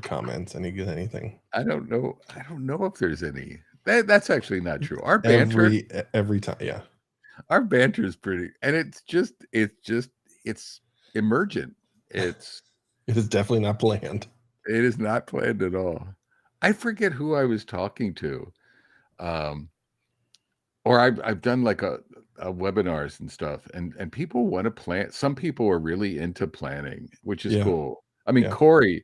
comments, any good anything. I don't know if there's any. That's actually not true. Our banter Every time, yeah. is pretty, and it's emergent. It is definitely not planned. It is not planned at all. I forget who I was talking to. Or I've done like a webinars and stuff, and people want to plan. Some people are really into planning, which is cool. I mean, Corey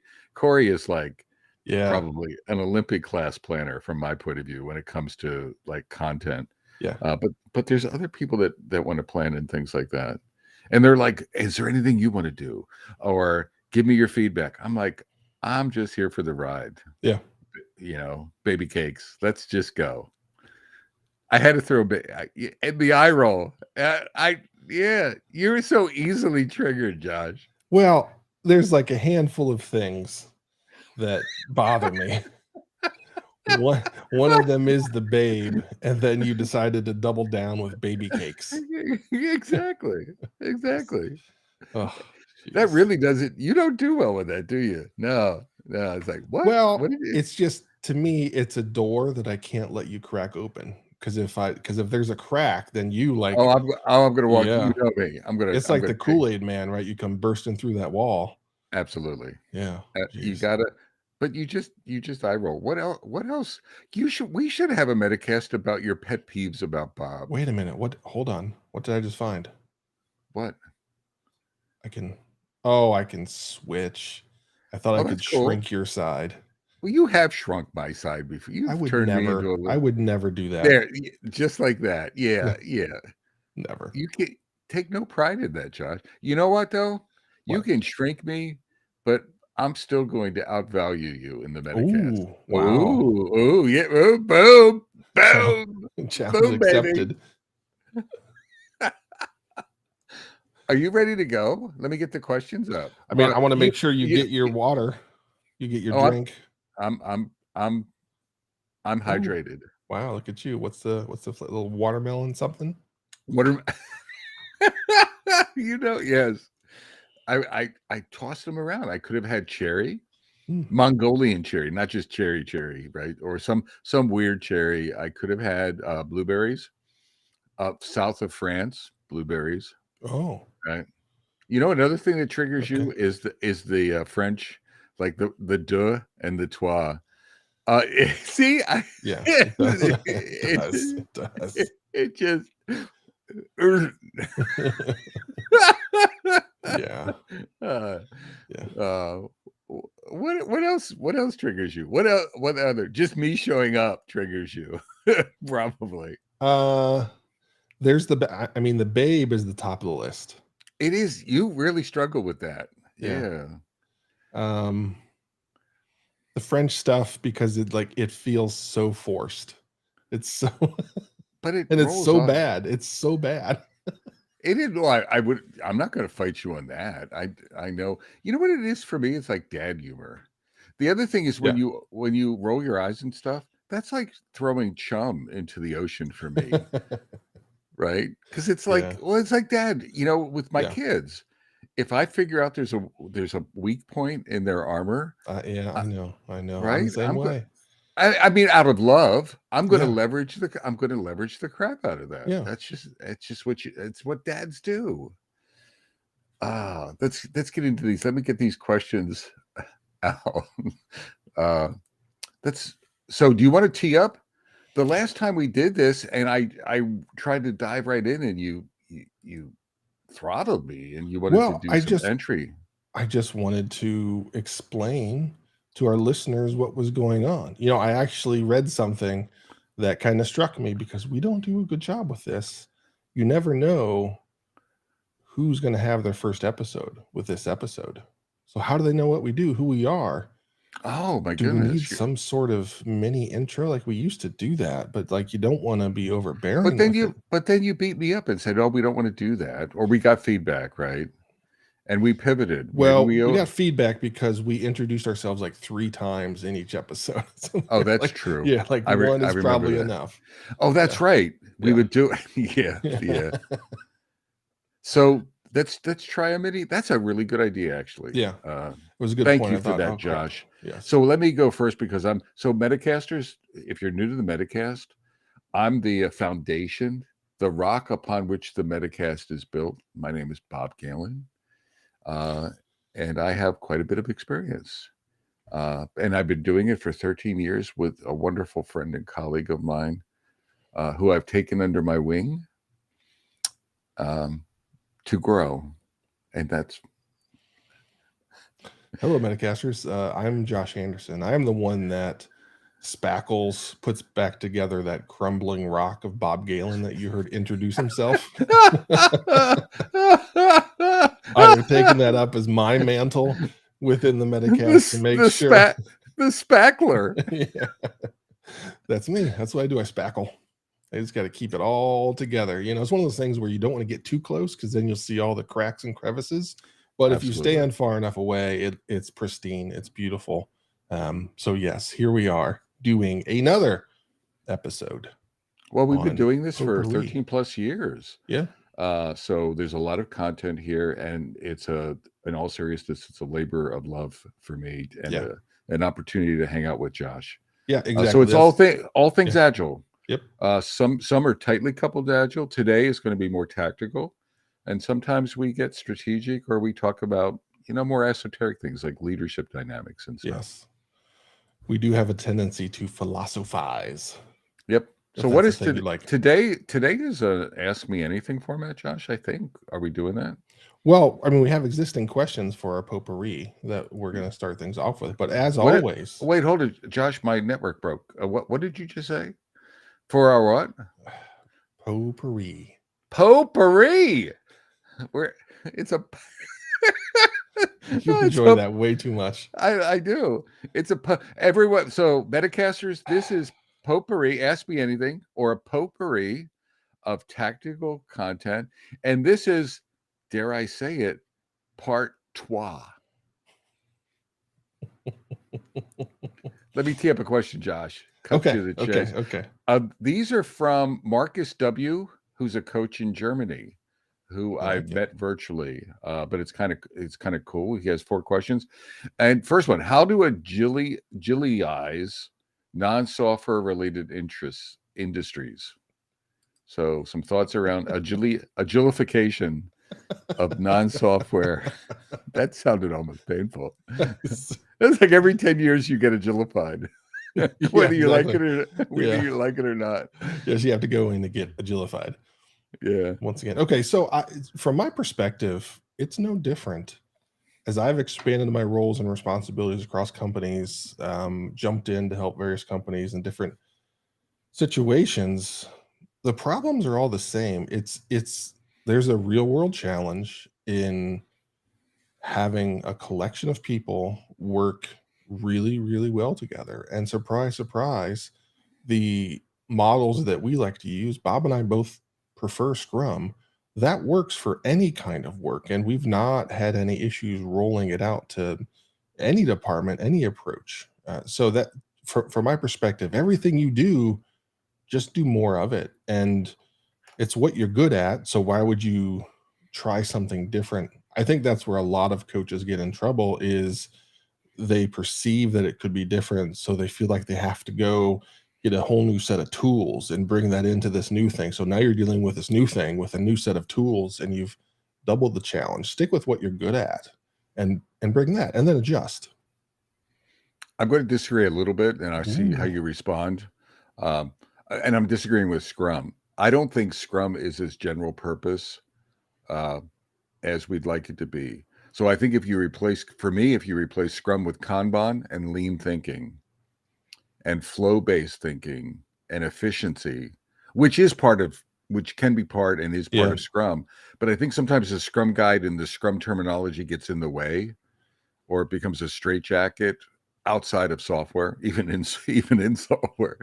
is like probably an Olympic class planner from my point of view when it comes to like content. Yeah. But there's other people that want to plan and things like that. And they're like, is there anything you want to do? Or give me your feedback. I'm like, I'm just here for the ride. Yeah. You know, baby cakes. Let's just go. I had to throw the eye roll. You're so easily triggered, Josh. Well, there's like a handful of things that bother me. One of them is the babe, and then you decided to double down with baby cakes. Exactly. Oh, that really doesn't. You don't do well with that, do you? No. It's like what? Well, what it's just, to me, it's a door that I can't let you crack open. Because if there's a crack, then you like. I'm gonna walk. Yeah. You know me. It's like the Kool-Aid man, right? You come bursting through that wall. Absolutely. Yeah. You gotta. But you just eye roll. What else? We should have a Metacast about your pet peeves about Bob. Wait a minute. Hold on. What did I just find? What? I can switch. I thought I could shrink your side. Well, you have shrunk my side before. I would never do that. There, just like that. Yeah. Never. You can take no pride in that, Josh. You know what though? You can shrink me, but I'm still going to outvalue you in the Metacast. Ooh, wow. Ooh, yeah. Ooh, boom. Challenge accepted. Are you ready to go? Let me get the questions up. I mean, I want to make sure you get your water. You get your drink. I'm hydrated. Wow, look at you. What's the little watermelon something? Yes. I tossed them around. I could have had cherry, Mongolian cherry, not just cherry, right? Or some weird cherry. I could have had blueberries. South of France, blueberries. Oh, right. You know, another thing that triggers you is the French, like the de and the toi. See, it does. It just. Yeah. What else triggers you? What other? Just me showing up triggers you, probably. There's the babe is the top of the list. It is. You really struggle with that. Yeah. The French stuff, because it feels so forced. It's so. But it's so bad. It's so bad. It is. I'm not going to fight you on that. I know. You know what it is for me? It's like dad humor. The other thing is when you roll your eyes and stuff, that's like throwing chum into the ocean for me. Right? Because it's like, it's like dad, with my kids. If I figure out there's a weak point in their armor. I know. Right? I'm the same way. I mean, out of love, I'm going to leverage the crap out of that. Yeah. It's just it's what dads do. Let's get into these. Let me get these questions out. So do you want to tee up? The last time we did this, and I tried to dive right in, and you throttled me, and you wanted to do some entry. I just wanted to explain to our listeners what was going on. I actually read something that kind of struck me, because we don't do a good job with this. You never know who's going to have their first episode with this episode. So how do they know what we do, who we are? Oh my goodness. Do we need some sort of mini intro? Like, we used to do that, but you don't want to be overbearing. But then you beat me up and said, "Oh, we don't want to do that," or we got feedback, right? And we pivoted. Well, we got feedback because we introduced ourselves like 3 times in each episode. So that's true. Yeah, like one is probably enough. Oh, that's right. We would do it. Yeah. So let's try a mini. That's a really good idea, actually. Yeah. It was a good Thank point. you for that, Josh. Yes. So let me go first because Metacasters. If you're new to the Metacast, I'm the foundation, the rock upon which the Metacast is built. My name is Bob Galen, uh, and I have quite a bit of experience. And I've been doing it for 13 years with a wonderful friend and colleague of mine, who I've taken under my wing, um, to grow. And that's Hello, Metacasters. I'm Josh Anderson. I am the one that Spackles puts back together that crumbling rock of Bob Galen that you heard introduce himself. I have taken that up as my mantle within the Metacast to make sure. The spackler. Yeah, that's me. That's what I do. I spackle. I just got to keep it all together. You know, it's one of those things where you don't want to get too close because then you'll see all the cracks and crevices. But if you Absolutely. stand far enough away, it's pristine. It's beautiful. So yes, here we are doing another episode. Well, we've been on doing this for Potpourri. 13 plus years. Yeah. So there's a lot of content here, and in all seriousness, it's a labor of love for me and Yeah. an opportunity to hang out with Josh. Yeah, exactly. So it's all things agile. Yep. Some are tightly coupled to agile. Today is going to be more tactical, and sometimes we get strategic, or we talk about more esoteric things like leadership dynamics and stuff. Yes. We do have a tendency to philosophize. Yep. If So what that's is the thing you like. today? Today is a Ask Me Anything format, Josh. I think. Are we doing that? Well, I mean, we have existing questions for our potpourri that we're going to start things off with. But as always, wait, hold it, Josh. My network broke. What did you just say? For our what? Potpourri. Potpourri. It's a. You enjoy that way too much. I do. It's everyone. So Metacasters, this is potpourri. Ask Me Anything, or a potpourri of tactical content, and this is, dare I say it, part trois. Let me tee up a question, Josh. Cut to the chase. Okay. These are from Marcus W., who's a coach in Germany, who I've met virtually, but it's kind of cool. He has 4 questions, and first one: how do agilize non-software related industries? So some thoughts around agilification of non-software. That sounded almost painful. It's like every 10 years you get agilified. Whether you like it or not. Yes, you have to go in to get agilified. Yeah. Once again. Okay, so from my perspective, it's no different. As I've expanded my roles and responsibilities across companies, jumped in to help various companies in different situations, the problems are all the same. There's a real world challenge in having a collection of people work really, really well together. And surprise, surprise, the models that we like to use, Bob and I both prefer Scrum. That works for any kind of work. And we've not had any issues rolling it out to any department, any approach. So that from my perspective, everything you do, just do more of it. And it's what you're good at. So why would you try something different? I think that's where a lot of coaches get in trouble, is they perceive that it could be different. So they feel like they have to go get a whole new set of tools and bring that into this new thing. So now you're dealing with this new thing with a new set of tools, and you've doubled the challenge. Stick with what you're good at and bring that, and then adjust. I'm going to disagree a little bit, and I'll see how you respond. And I'm disagreeing with Scrum. I don't think Scrum is as general purpose as we'd like it to be. So I think if you replace Scrum with Kanban and lean thinking and flow-based thinking and efficiency, which can be part and is part of Scrum, but I think sometimes the Scrum guide and the Scrum terminology gets in the way, or it becomes a straitjacket outside of software, even in software.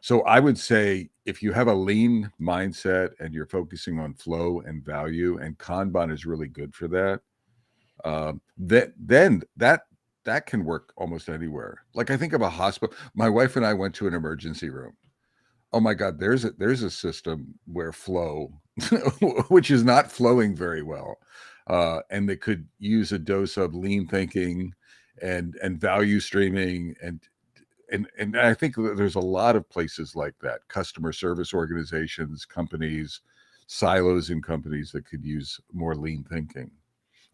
So I would say, if you have a lean mindset and you're focusing on flow and value, and Kanban is really good for that, then that can work almost anywhere. Like, I think of a hospital. My wife and I went to an emergency room. Oh my God, there's a system where flow, which is not flowing very well, and they could use a dose of lean thinking and value streaming and I think there's a lot of places like that, customer service organizations, companies, silos in companies that could use more lean thinking.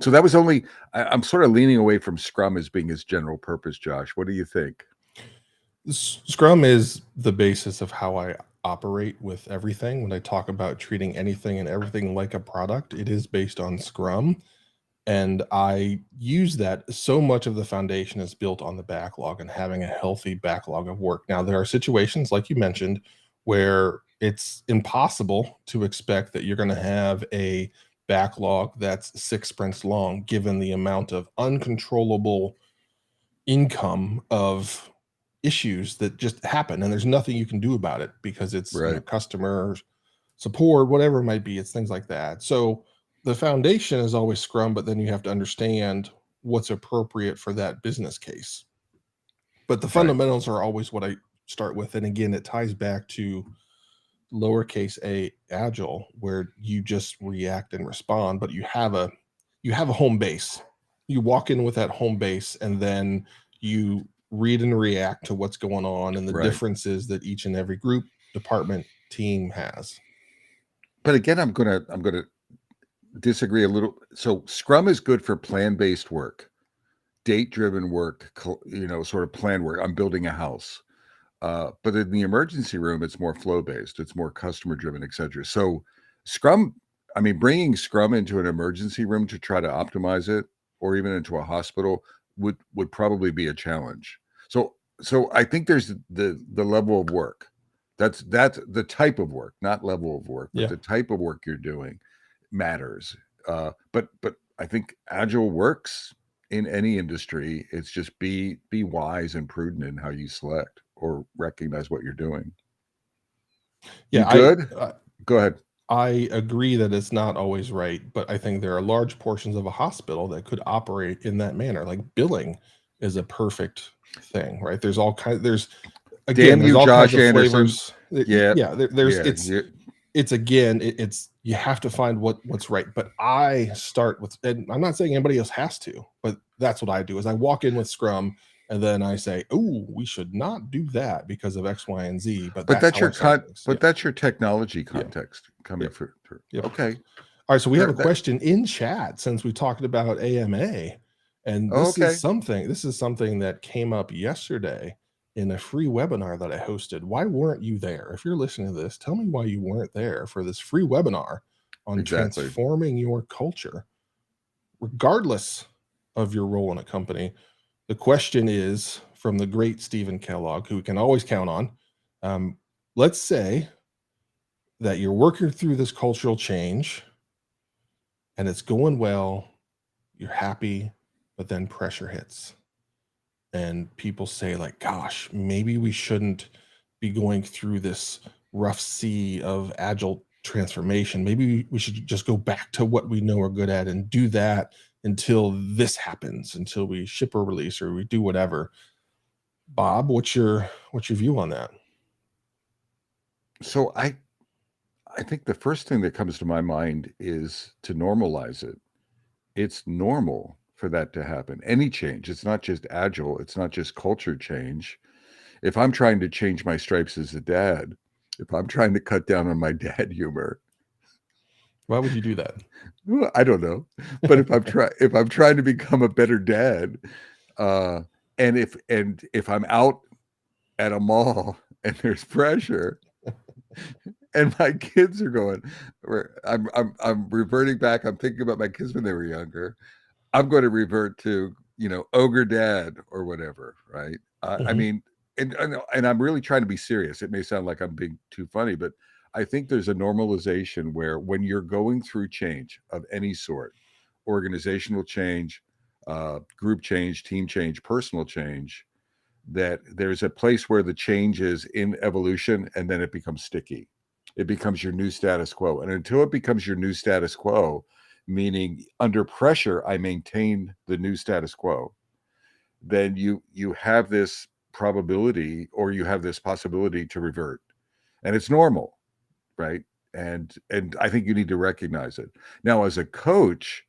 So that was only I'm sort of leaning away from Scrum as being its general purpose. Josh, what do you think? Scrum is the basis of how I operate with everything. When I talk about treating anything and everything like a product, it is based on Scrum. And I use that. So much of the foundation is built on the backlog and having a healthy backlog of work. Now, there are situations, like you mentioned, where it's impossible to expect that you're going to have a backlog that's 6 sprints long, given the amount of uncontrollable income of issues that just happen. And there's nothing you can do about it because it's, Right, customer support, whatever it might be. It's things like that. So the foundation is always Scrum, but then you have to understand what's appropriate for that business case. But the right, fundamentals are always what I start with. And again, it ties back to lowercase a agile, where you just react and respond, but you have a home base. You walk in with that home base, and then you read and react to what's going on and the right. differences that each and every group, department, team has. But again, I'm gonna disagree a little. So Scrum is good for plan based work, date driven work, sort of plan work. I'm building a house. But in the emergency room, it's more flow based, it's more customer driven, etc. So, Scrum, I mean, bringing Scrum into an emergency room to try to optimize it, or even into a hospital, would probably be a challenge. So I think there's the level of work. That's the type of work, not level of work, but Yeah. the type of work you're doing matters. But I think agile works in any industry. It's just be wise and prudent in how you select or recognize what you're doing. You Yeah, I good? Go ahead. I agree that it's not always right, but I think there are large portions of a hospital that could operate in that manner. Like billing is a perfect thing, right? There's again, Damn there's you, all kinds Josh of Anderson. flavors. Yeah, Yeah, there's yeah. it's again, it's you have to find what's right. But I start with, and I'm not saying anybody else has to, but that's what I do is I walk in with Scrum, and then I say, oh, we should not do that because of X, Y, and Z. But But that's that's how I your start things. Yeah, but that's your technology yeah, context coming yep, through. yep. Okay. All right, so we have a That question in chat since we talked about AMA, and oh, okay. this is something that came up yesterday in a free webinar that I hosted. Why weren't you there? If you're listening to this, tell me why you weren't there for this free webinar on Exactly. transforming your culture, regardless of your role in a company. The question is from the great Stephen Kellogg, who we can always count on. Um, let's say that you're working through this cultural change and it's going well, you're happy, but then pressure hits. And people say, like, gosh, maybe we shouldn't be going through this rough sea of agile transformation. Maybe we should just go back to what we know we're good at and do that until this happens, until we ship or release or we do whatever. Bob, what's your view on that? So I think the first thing that comes to my mind is to normalize it. It's normal for that to happen. Any change. It's not just agile, it's not just culture change. If I'm trying to change my stripes as a dad, if I'm trying to cut down on my dad humor, Why would you do that? well, I don't know. But if I'm trying to become a better dad, uh, and if I'm out at a mall and there's pressure, and my kids are going, I'm reverting back. I'm thinking about my kids when they were younger. I'm going to revert to ogre dad or whatever, right? I Mhm. mean, and I'm really trying to be serious. It may sound like I'm being too funny, but I think there's a normalization where when you're going through change of any sort, organizational change, group change, team change, personal change, that there's a place where the change is in evolution and then it becomes sticky. It becomes your new status quo. And until it becomes your new status quo, meaning under pressure, I maintain the new status quo, then you have this probability or you have this possibility to revert. And it's normal, right? And I think you need to recognize it. Now, as a coach,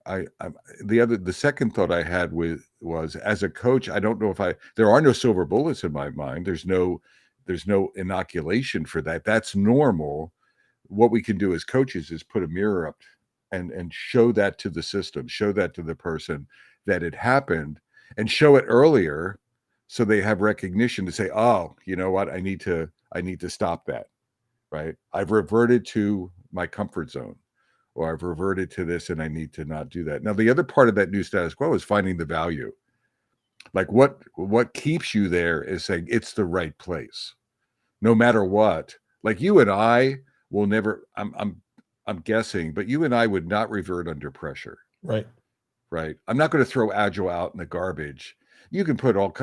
I the second thought I had was as a coach, I don't know if there are no silver bullets in my mind. There's no inoculation for that. That's normal. What we can do as coaches is put a mirror up and show that to the system, show that to the person that it happened, and show it earlier so they have recognition to say, oh, you know what, I need to stop that. Right, I've reverted to my comfort zone, or I've reverted to this and I need to not do that. Now the other part of that new status quo is finding the value. Like what keeps you there is saying it's the right place no matter what. Like you and I will never, I'm guessing, but you and I would not revert under pressure. Right. Right. I'm not going to throw Agile out in the garbage. You can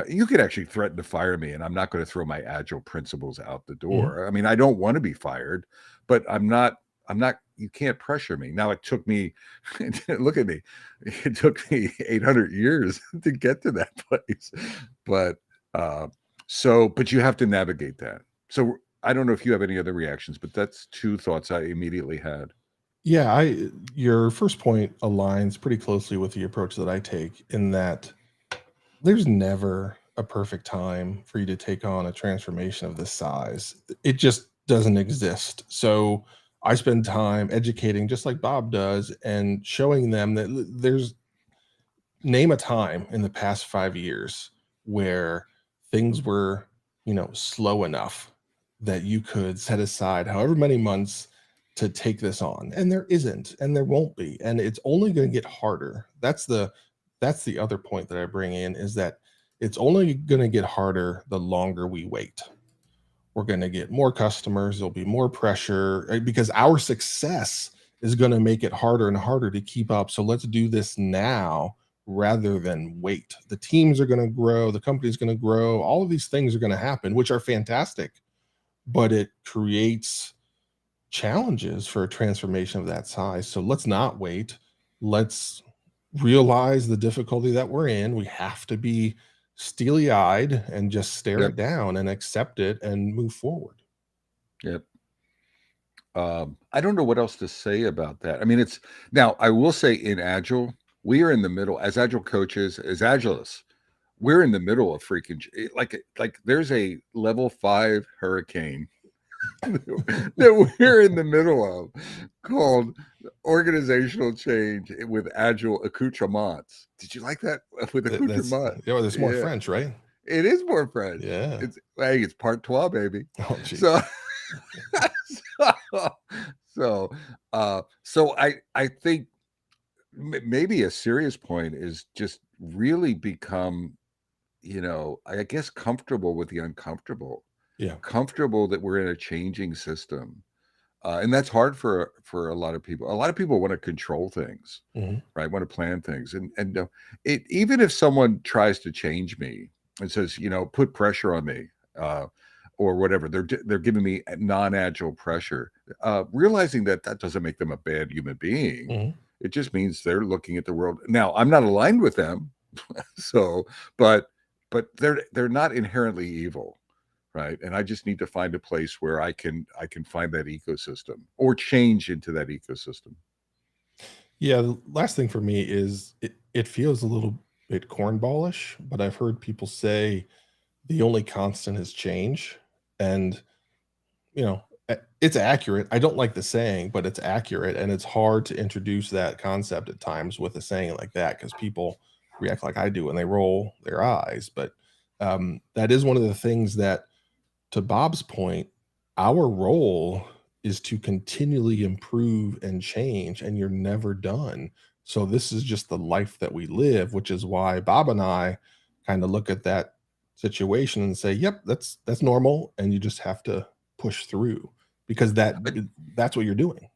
you could actually threaten to fire me, and I'm not going to throw my Agile principles out the Mhm. door. I mean, I don't want to be fired, but you can't pressure me. Now it took me, look at me, it took me 800 years to get to that place. But, but you have to navigate that. So I don't know if you have any other reactions, but that's two thoughts I immediately had. Yeah, your first point aligns pretty closely with the approach that I take, in that there's never a perfect time for you to take on a transformation of this size. It just doesn't exist. So I spend time educating, just like Bob does, and showing them that there's, name a time in the past 5 years where things were, slow enough that you could set aside however many months to take this on. And there isn't, and there won't be, and it's only going to get harder. That's the other point that I bring in, is that it's only going to get harder the longer we wait. We're going to get more customers, there'll be more pressure, right? Because our success is going to make it harder and harder to keep up. So let's do this now rather than wait. The teams are going to grow, the company's going to grow, all of these things are going to happen, which are fantastic, but it creates challenges for a transformation of that size. So let's not wait. Let's realize the difficulty that we're in. We have to be steely eyed and just stare Yep. it down and accept it and move forward. Yep. I don't know what else to say about that. I mean, now I will say in Agile, we are in the middle as Agile coaches, as Agilists, we're in the middle of freaking like there's a level 5 hurricane that we're in the middle of called organizational change with Agile accoutrements. Did you like that with That's, accoutrement? there's more Yeah, French, right? it is more French. Yeah. It's part 12, baby. Oh, geez. So so so I think maybe a serious point is just really become, I guess, comfortable with the uncomfortable, Yeah. comfortable that we're in a changing system. And that's hard for a lot of people. A lot of people want to control things, Hmm. right? Want to plan things, and it even if someone tries to change me and says, put pressure on me, or whatever, they're giving me non-agile pressure. Realizing that doesn't make them a bad human being. Hmm. It just means they're looking at the world. Now, I'm not aligned with them, so but they're not inherently evil, right? And I just need to find a place where I can find that ecosystem or change into that ecosystem. Yeah. The last thing for me is, it feels a little bit cornballish, but I've heard people say the only constant is change. And, it's accurate. I don't like the saying, but it's accurate. And it's hard to introduce that concept at times with a saying like that, because people react like I do and they roll their eyes. But that is one of the things that, to Bob's point, our role is to continually improve and change, and you're never done. So this is just the life that we live, which is why Bob and I kind of look at that situation and say, "Yep, that's normal," and you just have to push through, because that's what you're doing.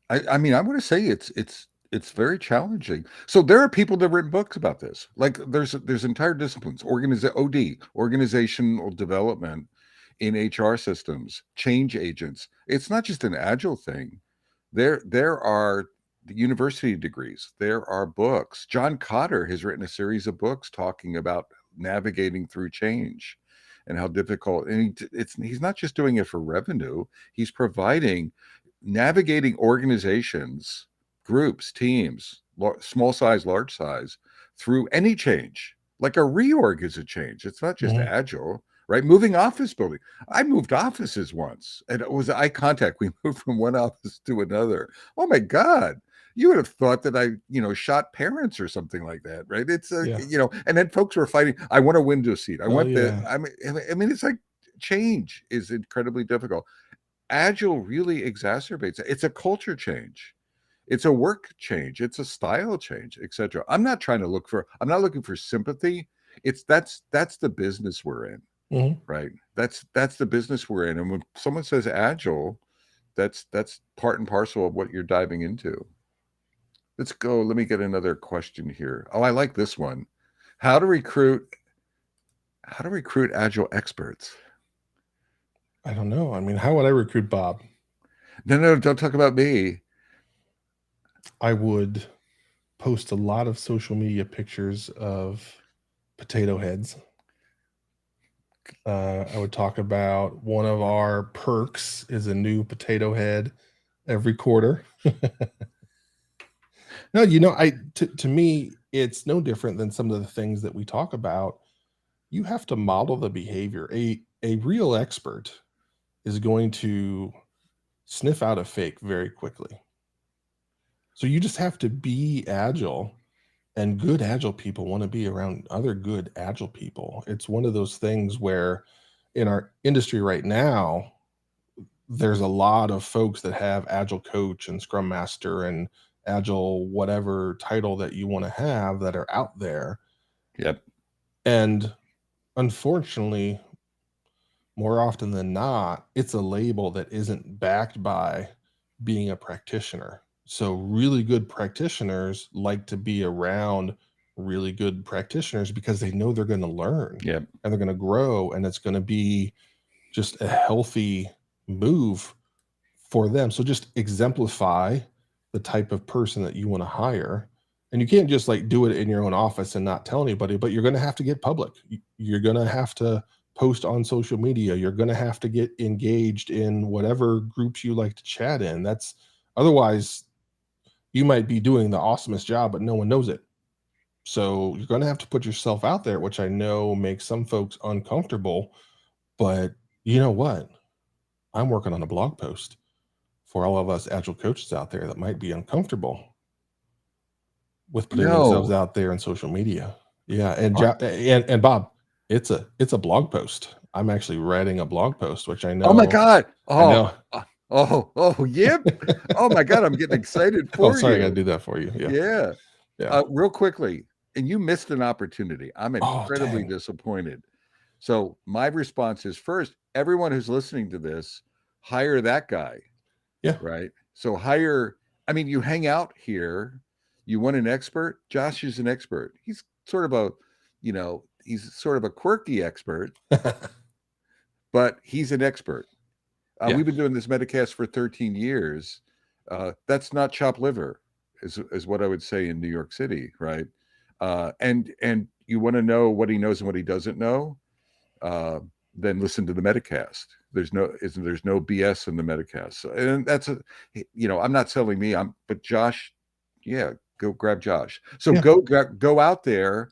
I mean, I want to say it's very challenging. So there are people that have written books about this. Like there's entire disciplines, organizational development in HR systems, change agents. It's not just an agile thing. There are the university degrees. There are books. John Cotter has written a series of books talking about navigating through change and how difficult. And he's not just doing it for revenue. He's providing navigating organizations, groups, teams, small size, large size, through any change. Like a reorg is a change. It's not just Mhm. agile, right? Moving office building. I moved offices once, and it was eye contact. We moved from one office to another. Oh my God. You would have thought that I, shot parents or something like that, right? It's Yeah. and then folks were fighting. I want a window seat. I Oh, want the. yeah. I mean, it's like change is incredibly difficult. Agile really exacerbates it. It's a culture change. It's a work change. It's a style change, etc. I'm not looking for sympathy. That's the business we're in, Mhm. right? That's the business we're in. And when someone says agile, that's part and parcel of what you're diving into. Let's go. Let me get another question here. Oh, I like this one. How to recruit how to recruit agile experts. I don't know. I mean, how would I recruit Bob? No, no, don't talk about me. I would post a lot of social media pictures of potato heads. I would talk about one of our perks is a new potato head every quarter. No, to me, it's no different than some of the things that we talk about. You have to model the behavior. A real expert is going to sniff out a fake very quickly. So you just have to be agile, and good agile people want to be around other good agile people. It's one of those things where in our industry right now, there's a lot of folks that have agile coach and scrum master and agile whatever title that you want to have that are out there. Yep. And unfortunately, more often than not, it's a label that isn't backed by being a practitioner. So, really good practitioners like to be around really good practitioners because they know they're going to learn Yep. and they're going to grow, and it's going to be just a healthy move for them. So, just exemplify the type of person that you want to hire. And you can't just like do it in your own office and not tell anybody, but you're going to have to get public. You're going to have to post on social media. You're going to have to get engaged in whatever groups you like to chat in. That's otherwise you might be doing the awesomest job, but no one knows it. So you're going to have to put yourself out there, which I know makes some folks uncomfortable. But you know what? I'm working on a blog post for all of us agile coaches out there that might be uncomfortable with putting themselves No. out there in social media. Yeah, and Bob, it's a blog post. I'm actually writing a blog post, which Oh my God. I know. Yep. Oh my God. I'm getting excited Oh, for sorry, I got to you. do that for you. Yeah, Yeah. yeah. Real quickly, and you missed an opportunity. I'm Oh, incredibly dang. disappointed. So my response is first, everyone who's listening to this, hire that guy, Yeah, right? So hire, I mean, you hang out here, you want an expert. Josh is an expert. He's sort of he's sort of a quirky expert, but he's an expert. yeah, We've been doing this Metacast for 13 years. That's not chopped liver, is what I would say in New York City, right? And you want to know what he knows and what he doesn't know, then listen to the Metacast. There's no BS in the Metacast, and that's I'm not selling me. But Josh, yeah, go grab Josh. So yeah. go out there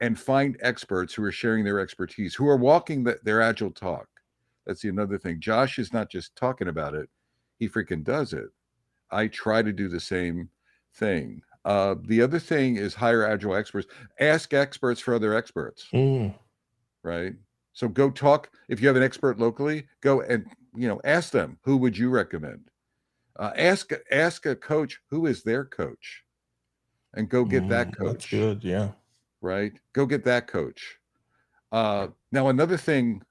and find experts who are sharing their expertise, who are walking their agile talk. That's the another thing. Josh is not just talking about it; he freaking does it. I try to do the same thing. The other thing is hire agile experts. Ask experts for other experts, Mm, right? So go talk. If you have an expert locally, go and ask them who would you recommend. Ask a coach who is their coach, and go get that that's coach. good. Yeah, Right? Go get that coach. Now another thing,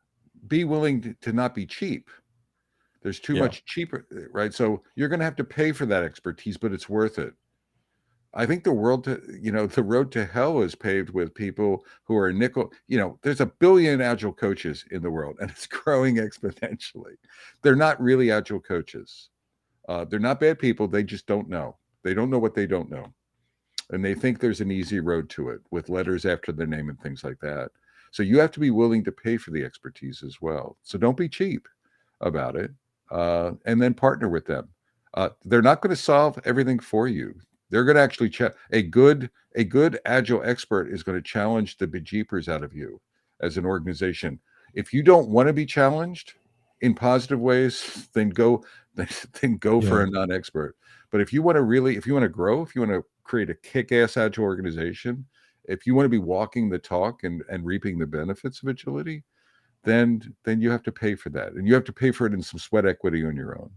be willing to not be cheap. There's too yeah, much cheaper, right? So you're going to have to pay for that expertise, but it's worth it. I think the road to hell is paved with people who are nickel. There's a billion agile coaches in the world, and it's growing exponentially. They're not really agile coaches. They're not bad people. They just don't know. They don't know what they don't know, and they think there's an easy road to it with letters after their name and things like that. So you have to be willing to pay for the expertise as well. So don't be cheap about it, and then partner with them. They're not going to solve everything for you. They're going to actually a good agile expert is going to challenge the bejeepers out of you as an organization. If you don't want to be challenged in positive ways, then go then go for Yeah. a non-expert. But if you want to really, if you want to grow, if you want to create a kick-ass agile organization, if you want to be walking the talk and reaping the benefits of agility, then you have to pay for that, and you have to pay for it in some sweat equity on your own.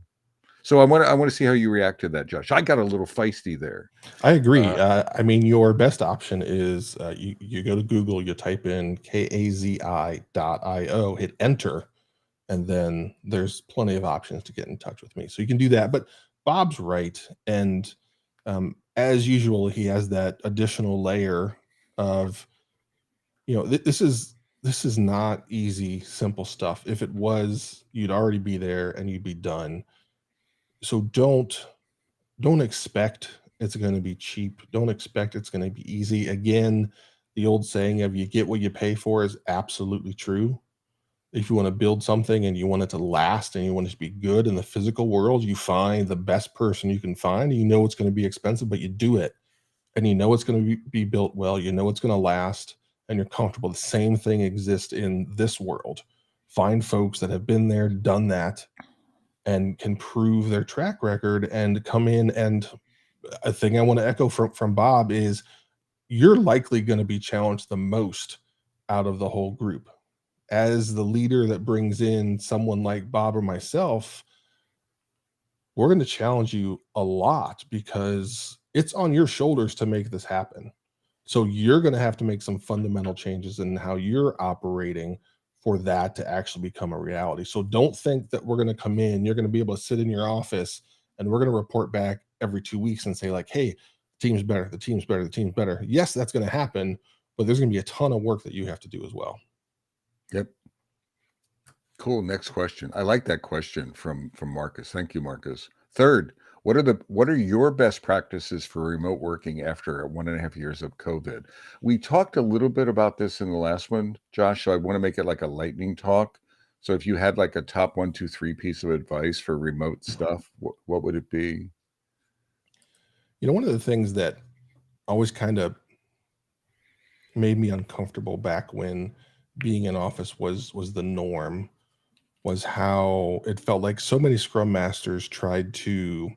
So I want to see how you react to that, Josh. I got a little feisty there. I agree. Uh, I mean, your best option is you go to Google, you type in kazi.io, hit enter, and then there's plenty of options to get in touch with me. So you can do that. But Bob's right, and as usual, he has that additional layer of, this is not easy, simple stuff. If it was, you'd already be there and you'd be done. So don't expect it's going to be cheap. Don't expect it's going to be easy. Again, the old saying of you get what you pay for is absolutely true. If you want to build something and you want it to last and you want it to be good in the physical world, you find the best person you can find. You know it's going to be expensive, but you do it. And you know it's going to be built well. You know it's going to last and you're comfortable. The same thing exists in this world. Find folks that have been there, done that, and can prove their track record and come in. And a thing I want to echo from Bob is you're likely going to be challenged the most out of the whole group. As the leader that brings in someone like Bob or myself, we're going to challenge you a lot because it's on your shoulders to make this happen. So you're going to have to make some fundamental changes in how you're operating for that to actually become a reality. So don't think that we're going to come in, you're going to be able to sit in your office and we're going to report back every 2 weeks and say like, hey, the team's better, the team's better, the team's better. Yes, that's going to happen, but there's going to be a ton of work that you have to do as well. yep. Cool. Next question. I like that question from Marcus. Thank you, Marcus. Third, what are your best practices for remote working after 1.5 years of COVID? We talked a little bit about this in the last one, Josh. So I want to make it like a lightning talk. So if you had like a top 1, 2, 3 piece of advice for remote stuff, what would it be? One of the things that always kind of made me uncomfortable back when being in office was the norm, was how it felt like so many scrum masters tried to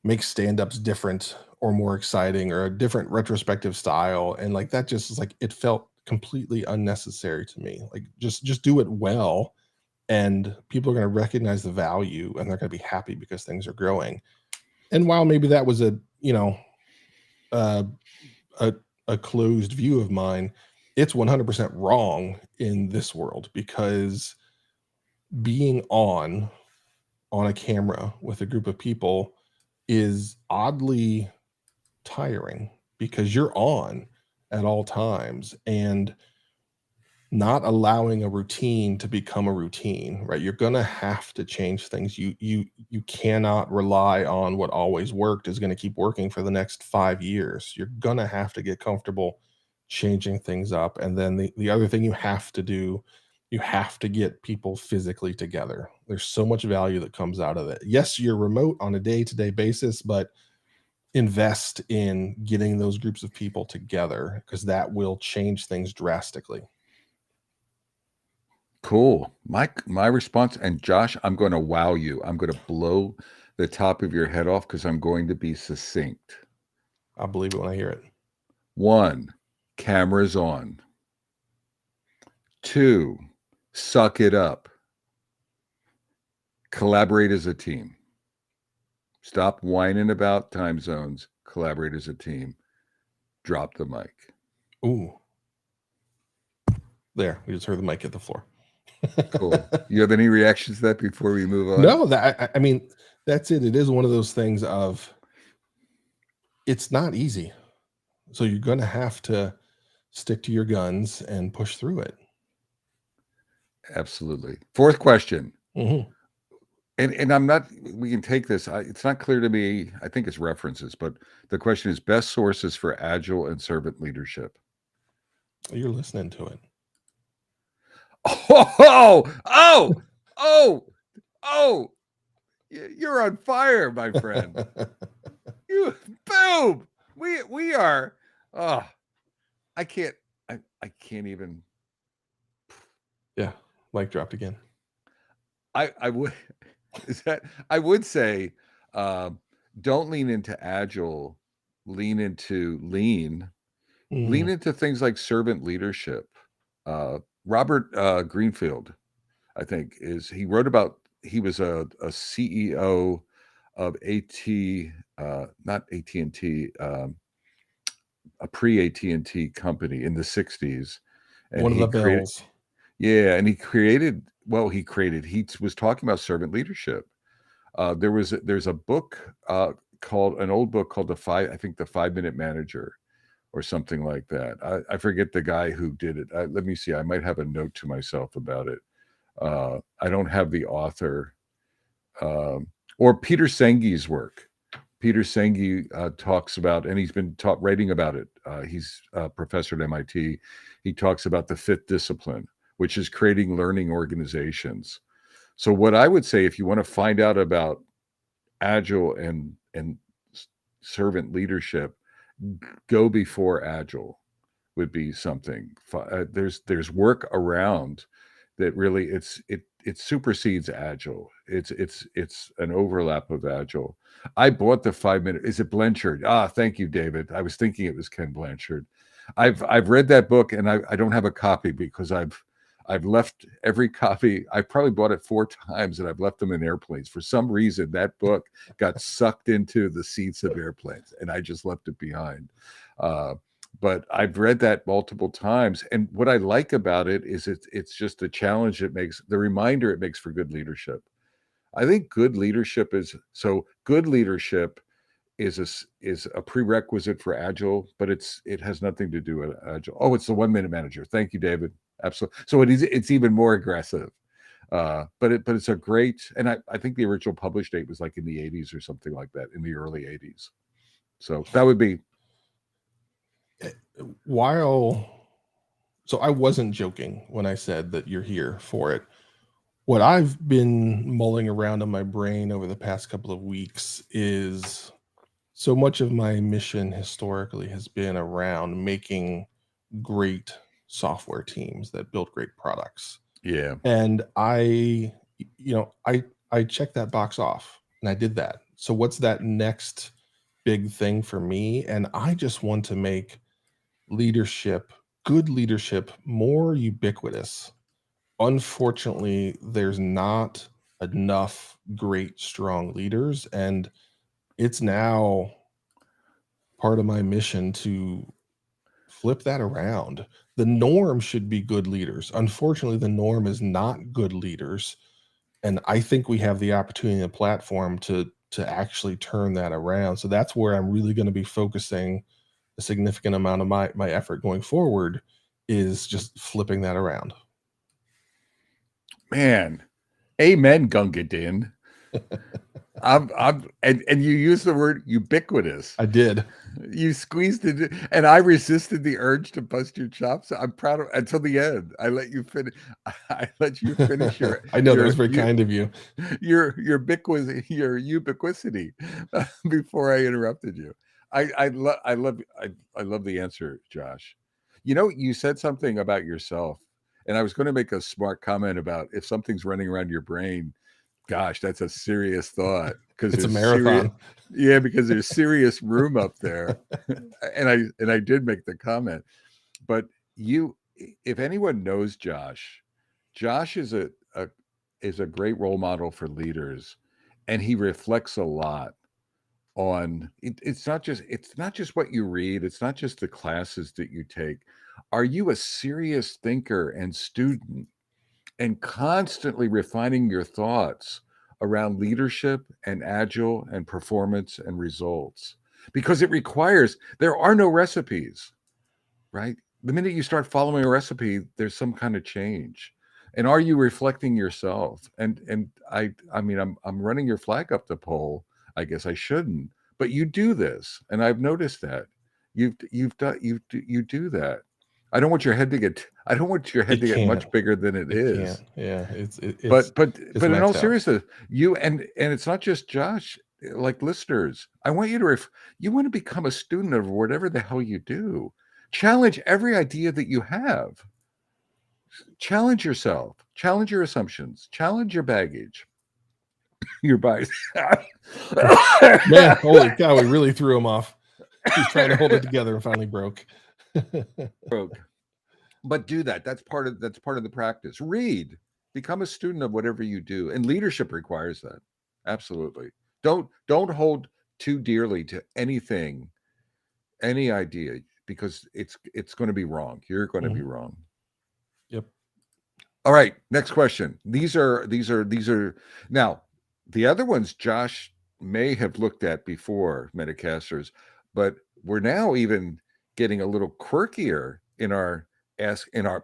make stand-ups different or more exciting or a different retrospective style, and like that just is like it felt completely unnecessary to me. Like just do it well, and people are going to recognize the value and they're going to be happy because things are growing. And while maybe that was uh, a a closed view of mine, it's 100% wrong in this world because being on a camera with a group of people is oddly tiring because you're on at all times, and not allowing a routine to become a routine, right? You're going to have to change things. You cannot rely on what always worked is going to keep working for the next 5 years. You're going to have to get comfortable changing things up. And then the other thing you have to do, you have to get people physically together. There's so much value that comes out of it. Yes, you're remote on a day-to-day basis, but invest in getting those groups of people together because that will change things drastically. Cool. My response, and Josh, I'm going to wow you. I'm going to blow the top of your head off because I'm going to be succinct. I'll believe it when I hear it. 1, cameras on. 2, suck it up. Collaborate as a team. Stop whining about time zones. Collaborate as a team. Drop the mic. Ooh, there, we just heard the mic hit the floor. Cool. You have any reactions to that before we move on? No, I mean, that's it. It is one of those things of it's not easy. So you're going to have to stick to your guns and push through it. Absolutely. Fourth question. Mm-hmm. And I'm not, we can take this. It's not clear to me. I think it's references, but the question is best sources for agile and servant leadership. You're listening to it. Oh, you're on fire, my friend. You boom. We are. Oh, I can't. I can't even. Yeah, mic dropped again. I would is that I would say, um, don't lean into agile, lean into lean, lean Mm, into things like servant leadership. Robert Greenfield, I think, is he wrote about he was a CEO of not AT&T, a pre AT&T company in the 60s, and one of he the created bells. yeah, and he created well, he was talking about servant leadership. There's a book called an old book called the 5 Minute Manager or something like that. I forget the guy who did it. Let me see. I might have a note to myself about it. I don't have the author or Peter Sengi's work. Peter Senge talks about, and he's been writing about it. He's a professor at MIT. He talks about the fifth discipline, which is creating learning organizations. So, what I would say, if you want to find out about agile and servant leadership, go before agile would be something. There's work around that really it supersedes agile. It's an overlap of agile. I bought the 5 minute. Is it Blanchard? Ah, thank you, David. I was thinking it was Ken Blanchard. I've read that book and I don't have a copy because I've left every copy. I probably bought it 4 times and I've left them in airplanes. For some reason, that book got sucked into the seats of airplanes and I just left it behind. Uh, but I've read that multiple times, and what I like about it is it's just the challenge it makes, the reminder it makes for good leadership. I think good leadership is a prerequisite for agile, but it has nothing to do with agile. Oh, it's the 1 minute manager. Thank you, David. Absolutely. So it's even more aggressive. But it's a great, and I think the original published date was like in the 80s or something like that, in the early 80s. So that would be While so I wasn't joking when I said that you're here for it. What I've been mulling around in my brain over the past couple of weeks is so much of my mission historically has been around making great software teams that build great products. yeah. And I checked that box off and I did that. So what's that next big thing for me? And I just want to make leadership, good leadership, more ubiquitous. Unfortunately, there's not enough great, strong leaders. And it's now part of my mission to flip that around. The norm should be good leaders. Unfortunately, the norm is not good leaders. And I think we have the opportunity and the platform to actually turn that around. So that's where I'm really going to be focusing a significant amount of my effort going forward is just flipping that around. Man, amen, Gunga Din. And you use the word ubiquitous. I did. You squeezed it, and I resisted the urge to bust your chops. I'm proud of until the end. I let you finish. I let you finish I know that was very kind of you. your ubiquity before I interrupted you. I love the answer, Josh. You know, you said something about yourself, and I was going to make a smart comment about if something's running around your brain. Gosh, that's a serious thought because It's a there's serious, marathon. yeah, because there's serious room up there, and I did make the comment, but you, if anyone knows Josh, Josh is a great role model for leaders, and he reflects a lot on it's not just what you read, it's not just the classes that you take. Are you a serious thinker and student and constantly refining your thoughts around leadership and agile and performance and results? Because it requires, there are no recipes, right? The minute you start following a recipe, there's some kind of change. And are you reflecting yourself? And I mean, I'm running your flag up the pole. I guess I shouldn't, but you do this, and I've noticed that you do that. I don't want your head It to get can't. much bigger than it It can't. is. Yeah, it's But it's in all maxed out. seriousness, you and it's not just Josh. like listeners, I want you to, if you want to become a student of whatever the hell you do, challenge every idea that you have. Challenge yourself, challenge your assumptions, challenge your baggage, your bias. Man, holy cow, we really threw him off. He's trying to hold it together and finally broke. Broke. But do that. That's part of the practice. Read. Become a student of whatever you do. And leadership requires that. Absolutely. Don't hold too dearly to anything, any idea, because it's going to be wrong. You're going to be wrong. Yep. All right, next question. These are now the other ones Josh may have looked at before, Metacasters, but we're now even getting a little quirkier in our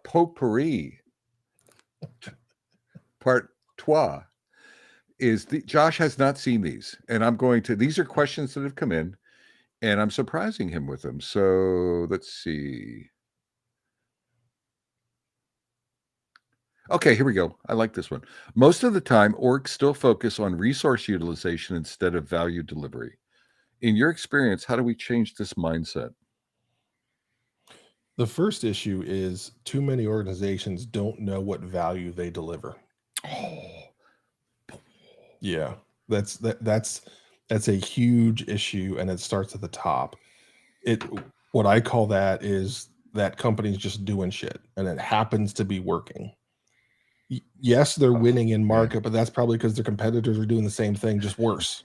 potpourri part trois. Josh has not seen these, and these are questions that have come in, and I'm surprising him with them. So let's see. Okay, here we go. I like this one. Most of the time, orgs still focus on resource utilization instead of value delivery. In your experience, how do we change this mindset? The first issue is too many organizations don't know what value they deliver. Yeah, that's a huge issue, and it starts at the top. What I call that is that company's just doing shit, and it happens to be working. Yes, they're winning in market, but that's probably because their competitors are doing the same thing, just worse.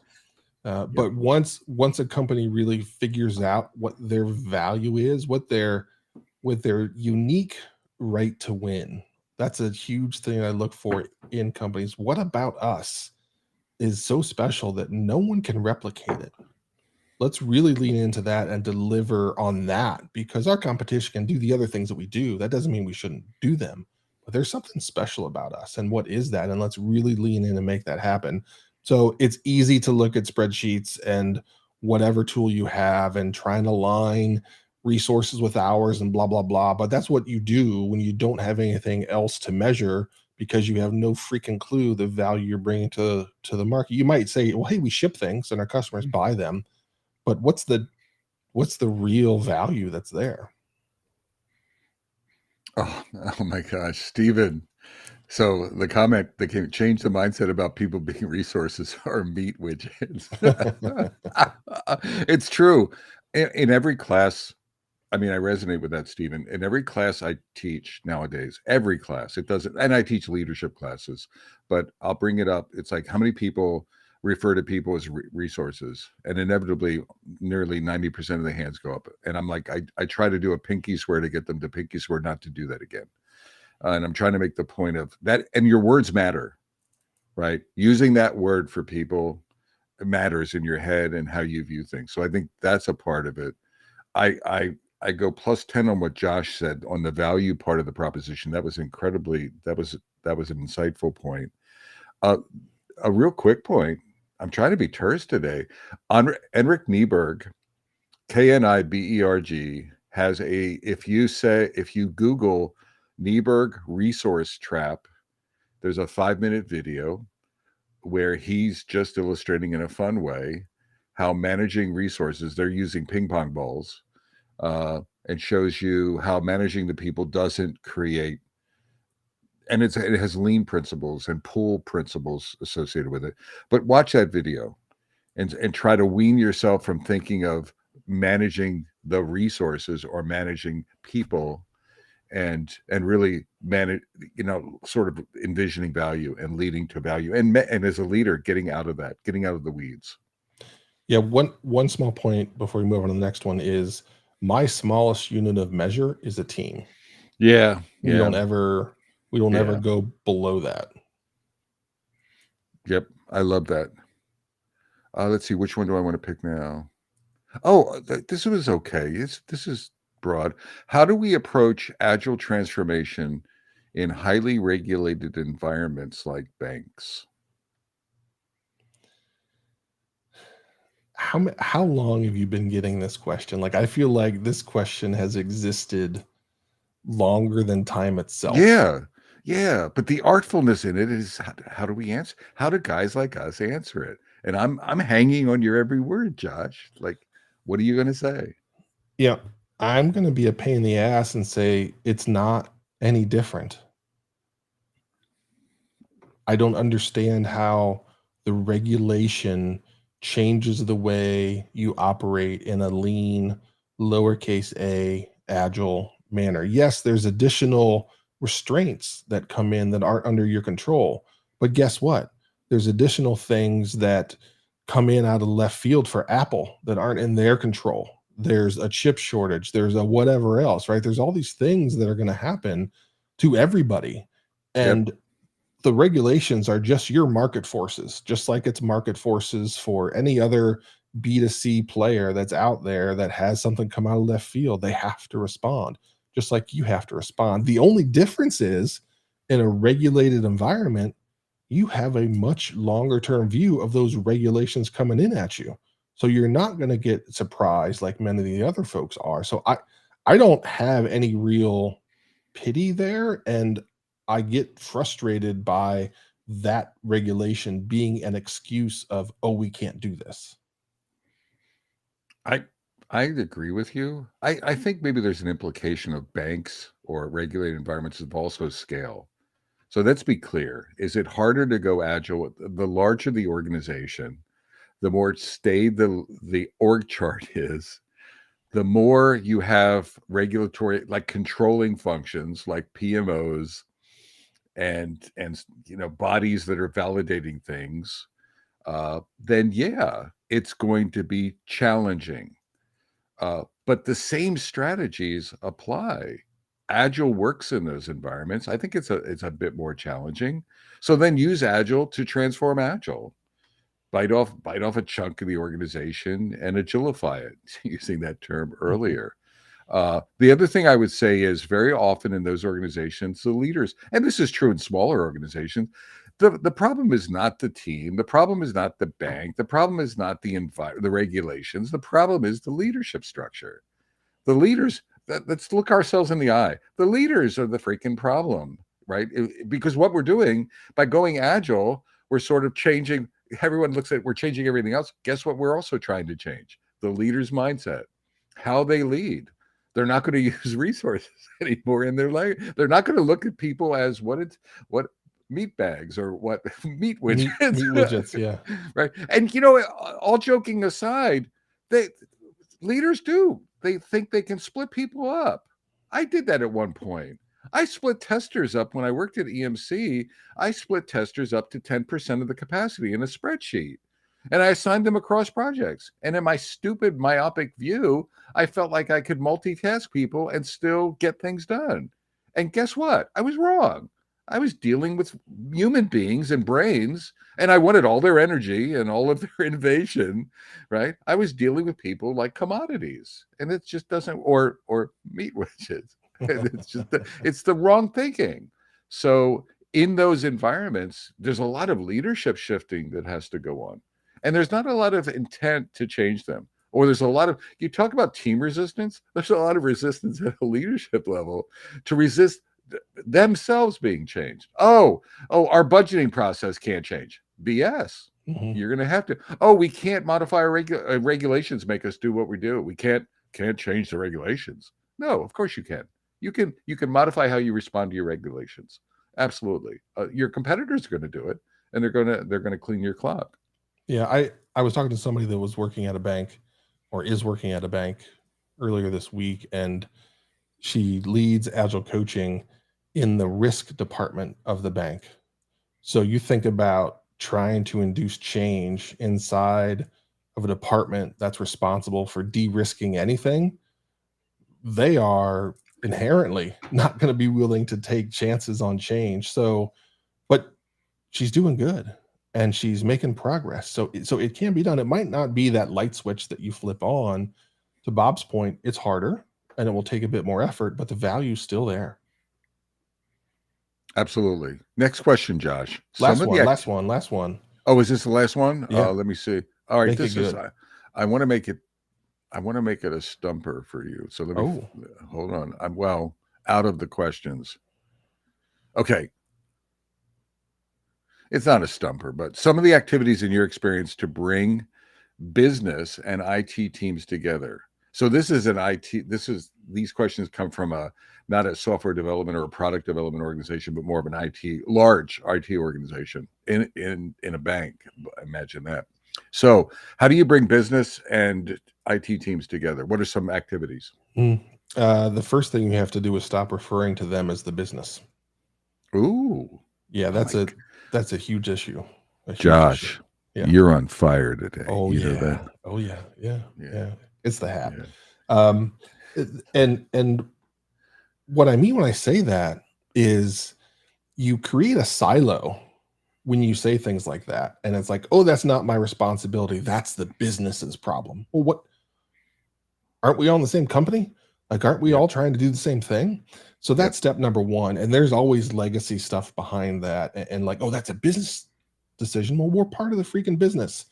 But once a company really figures out what their value is, what their unique right to win, that's a huge thing I look for in companies. What about us is so special that no one can replicate it? Let's really lean into that and deliver on that, because our competition can do the other things that we do. That doesn't mean we shouldn't do them, but there's something special about us. And what is that? And let's really lean in and make that happen. So it's easy to look at spreadsheets and whatever tool you have and try and align resources with hours and blah, blah, blah. But that's what you do when you don't have anything else to measure, because you have no freaking clue the value you're bringing to the market. You might say, well, hey, we ship things and our customers buy them, but what's the real value that's there? Oh my gosh, Stephen. So the comment that can change the mindset about people being resources are meat widgets. It's true. In every class, I mean, I resonate with that, Stephen. In every class I teach nowadays, every class, it doesn't, and I teach leadership classes, but I'll bring it up. It's like, how many people refer to people as resources? And inevitably, nearly 90% of the hands go up. And I'm like, I try to do a pinky swear to get them to pinky swear not to do that again. And I'm trying to make the point of that, and your words matter, right? Using that word for people matters in your head and how you view things. So I think that's a part of it. I go plus 10 on what Josh said on the value part of the proposition. That was incredibly, that was an insightful point. A real quick point. I'm trying to be terse today. Enric Nieberg, Kniberg, has if you Google Nieberg resource trap, there's a 5-minute video where he's just illustrating in a fun way how managing resources, they're using ping pong balls, and shows you how managing the people doesn't create, and it has lean principles and pull principles associated with it. But watch that video and try to wean yourself from thinking of managing the resources or managing people, and really manage, sort of envisioning value and leading to value, and as a leader, getting out of the weeds. Yeah, one small point before we move on to the next one is my smallest unit of measure is a team. Yeah. We don't ever go below that. Yep, I love that. Let's see, which one do I want to pick now? Oh, this was okay. This is broad. How do we approach agile transformation in highly regulated environments like banks? How long have you been getting this question? Like, I feel like this question has existed longer than time itself. Yeah. But the artfulness in it is, how do we answer? How do guys like us answer it? And I'm hanging on your every word, Josh. Like, what are you going to say? Yeah, I'm going to be a pain in the ass and say it's not any different. I don't understand how the regulation changes the way you operate in a lean, lowercase a, agile manner. Yes, there's additional restraints that come in that aren't under your control. But guess what? There's additional things that come in out of left field for Apple that aren't in their control. There's a chip shortage, there's a whatever else, right? There's all these things that are going to happen to everybody. Yep. And the regulations are just your market forces, just like it's market forces for any other B2C player that's out there that has something come out of left field. They have to respond, just like you have to respond. The only difference is in a regulated environment, you have a much longer term view of those regulations coming in at you. So you're not going to get surprised like many of the other folks are. So I don't have any real pity there, and I get frustrated by that regulation being an excuse of, oh, we can't do this. I I agree with you. I think maybe there's an implication of banks or regulated environments of also scale. So let's be clear. Is it harder to go agile? The larger the organization, the more staid the org chart is, the more you have regulatory, like controlling functions like PMOs and bodies that are validating things, then yeah, it's going to be challenging. But the same strategies apply. Agile works in those environments. I think it's a bit more challenging. So then use Agile to transform Agile. Bite off a chunk of the organization and agilify it, using that term Mhm, earlier. The other thing I would say is very often in those organizations, the leaders, and this is true in smaller organizations, the problem is not the team, the problem is not the bank, the problem is not the regulations, the problem is the leadership structure. The leaders, let's look ourselves in the eye. The leaders are the freaking problem, right? Because what we're doing by going agile, we're sort of changing. Everyone looks at we're changing everything else. Guess what? We're also trying to change the leader's mindset, how they lead. They're not going to use resources anymore in their life. They're not going to look at people as what meat bags or what meat widgets, meat widgets, yeah. right? And all joking aside, they leaders do. They think they can split people up. I did that at one point. I split testers up when I worked at EMC. I split testers up to 10% of the capacity in a spreadsheet. And I assigned them across projects. And in my stupid, myopic view, I felt like I could multitask people and still get things done. And guess what? I was wrong. I was dealing with human beings and brains, and I wanted all their energy and all of their innovation, right? I was dealing with people like commodities, and it just doesn't, or meat widgets. It's the wrong thinking. So in those environments, there's a lot of leadership shifting that has to go on, and there's not a lot of intent to change them. Or there's a lot of, you talk about team resistance. There's a lot of resistance at a leadership level to resist themselves being changed. Our budgeting process can't change. BS. Mhm. You're going to have to. Oh, we can't modify our regulations. Make us do what we do. We can't change the regulations. No, of course you can. You can modify how you respond to your regulations. Absolutely. Your competitors are going to do it, and they're going to clean your clock. Yeah, I was talking to somebody that was working at a bank or is working at a bank earlier this week, and she leads agile coaching in the risk department of the bank. So you think about trying to induce change inside of a department that's responsible for de-risking anything, they are inherently not going to be willing to take chances on change. So, but she's doing good and she's making progress. So it can be done. It might not be that light switch that you flip on. To Bob's point, it's harder and it will take a bit more effort, but the value's still there. Absolutely. Next question, Josh. Some Last of the one, last one, last one. Oh, is this the last one? Yeah, Let me see. All right, make it this is. good. I want to make it. I want to make it a stumper for you. So let me Oh, hold on. I'm out of the questions. Okay. it's not a stumper, but some of the activities in your experience to bring business and IT teams together. So this is an IT. These questions come from a not a software development or a product development organization, but more of an large IT organization in a bank. Imagine that. So how do you bring business and IT teams together? What are some activities? The first thing you have to do is stop referring to them as the business. Ooh, Yeah, oh my, that's a huge issue. A huge issue. Josh, Yeah. you're on fire today. Oh You know that? yeah. Oh yeah. Yeah. Yeah, Yeah. It's the hat. yeah, Um, and what I mean when I say that is you create a silo when you say things like that, and it's like, oh, that's not my responsibility. That's the business's problem. Well, what aren't we all in the same company? Like, aren't we yep, all trying to do the same thing? So yep, that's step number one. And there's always legacy stuff behind that. And like, oh, that's a business decision. Well, we're part of the freaking business.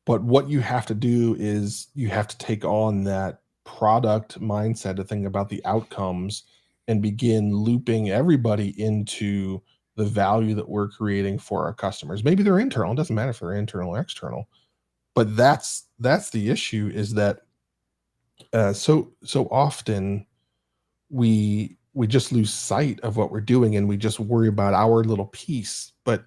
But what you have to do is you have to take on that product mindset to think about the outcomes and begin looping everybody into the value that we're creating for our customers. Maybe they're internal, it doesn't matter if they're internal or external. But that's the issue is that so often we just lose sight of what we're doing and we just worry about our little piece. But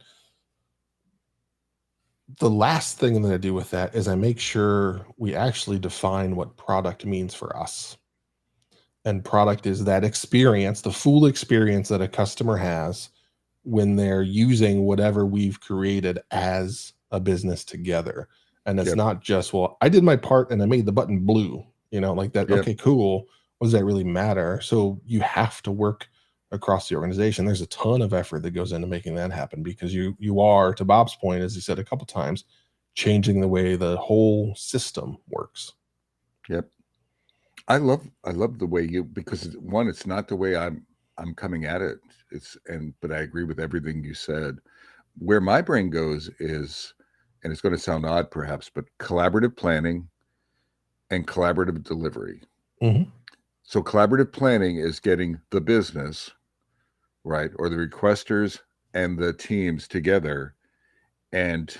the last thing I'm going to do with that is I make sure we actually define what product means for us. And product is that experience, the full experience that a customer has when they're using whatever we've created as a business together. And it's yep, not just, well, I did my part and I made the button blue, like that. yep, Okay, cool. What does that really matter? So you have to work across the organization. There's a ton of effort that goes into making that happen because you are, to Bob's point, as he said a couple times, changing the way the whole system works. yep. I love the way you, because one, it's not the way I'm coming at it. But I agree with everything you said. Where my brain goes is, and it's going to sound odd perhaps, but collaborative planning and collaborative delivery. Mm-hmm. So collaborative planning is getting the business, right, or the requesters and the teams together and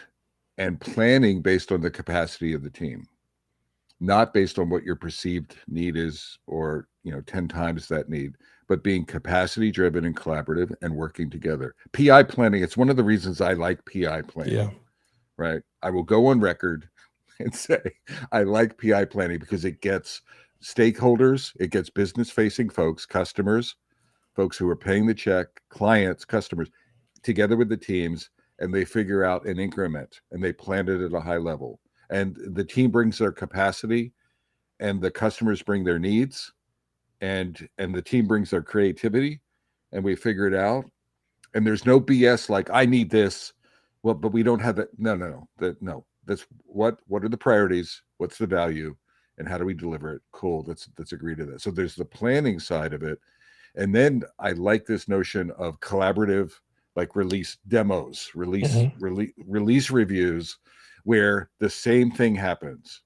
planning based on the capacity of the team, not based on what your perceived need is or 10 times that need, but being capacity driven and collaborative and working together. PI planning, it's one of the reasons I like PI planning. Yeah. Right, I will go on record and say I like PI planning because it gets stakeholders, it gets business facing folks, customers, folks who are paying the check, clients, customers, together with the teams, and they figure out an increment and they plan it at a high level. And the team brings their capacity and the customers bring their needs and the team brings their creativity and we figure it out. And there's no BS like I need this. Well, but we don't have that. No. That's what are the priorities? What's the value? And how do we deliver it? Cool. Let's agree to that. So there's the planning side of it. And then I like this notion of collaborative, like release demos, Mm-hmm. release reviews, where the same thing happens.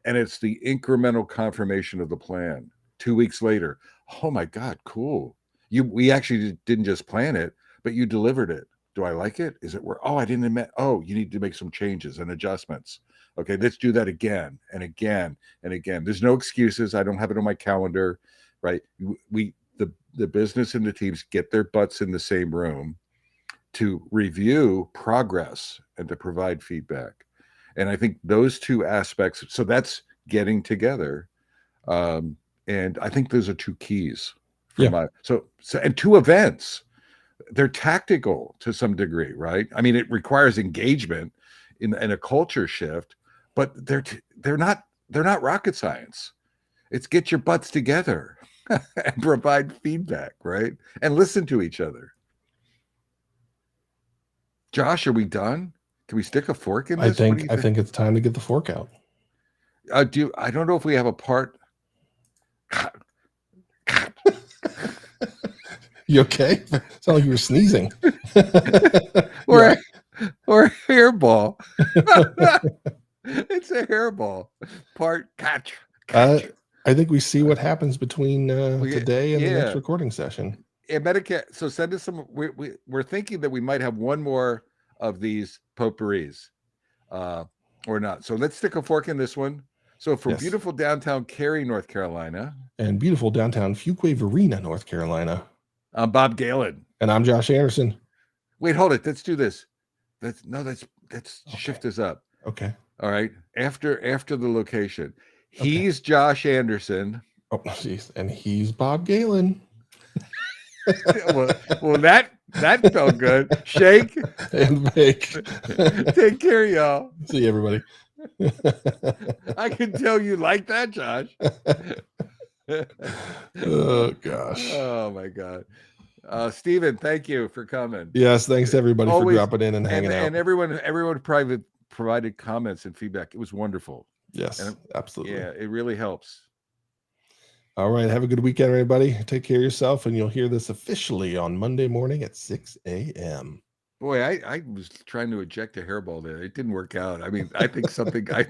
And it's the incremental confirmation of the plan. 2 weeks later, oh my God, cool. We actually didn't just plan it, but you delivered it. Do I like it? Is it where, oh, I didn't admit, oh, you need to make some changes and adjustments. Okay, let's do that again and again and again. There's no excuses. I don't have it on my calendar, right? The business and the teams get their butts in the same room to review progress and to provide feedback. And I think those two aspects, so that's getting together. And I think those are two keys for Yeah. my, and two events, they're tactical to some degree, right? I mean, it requires engagement in a culture shift, but they're not rocket science. It's get your butts together and provide feedback, right? And listen to each other. Josh, are we done? Can we stick a fork in I this? What do think you I think? think it's time to get the fork out. I don't know if we have a part. You okay? Sound like you were sneezing. or Yeah. a, or a hairball. It's a hairball. Part catch. I think we see what happens between today and the next Yeah. recording session. Medicare. So send us some. We're thinking that we might have one more of these potpourris, or not. So let's stick a fork in this one. So from Yes. beautiful downtown Cary, North Carolina, And beautiful downtown Fuquay-Varina, North Carolina. I'm Bob Galen. And I'm Josh Anderson. Wait, hold it. Let's do this. Let's Okay. shift this up. Okay. All right. After the location. He's Josh Anderson. Oh, jeez. And he's Bob Galen. well, that felt good. Shake and bake. Take care, y'all. See you, everybody. I can tell you like that, Josh. Oh, gosh. Oh, my God. Steven, thank you for coming. Yes, thanks everybody Always, for dropping in and hanging out. And everyone provided comments and feedback. It was wonderful. Yes, absolutely. Yeah, it really helps. All right. Have a good weekend, everybody. Take care of yourself, and you'll hear this officially on Monday morning at 6 a.m. Boy, I was trying to eject a hairball there. It didn't work out. I mean, I think I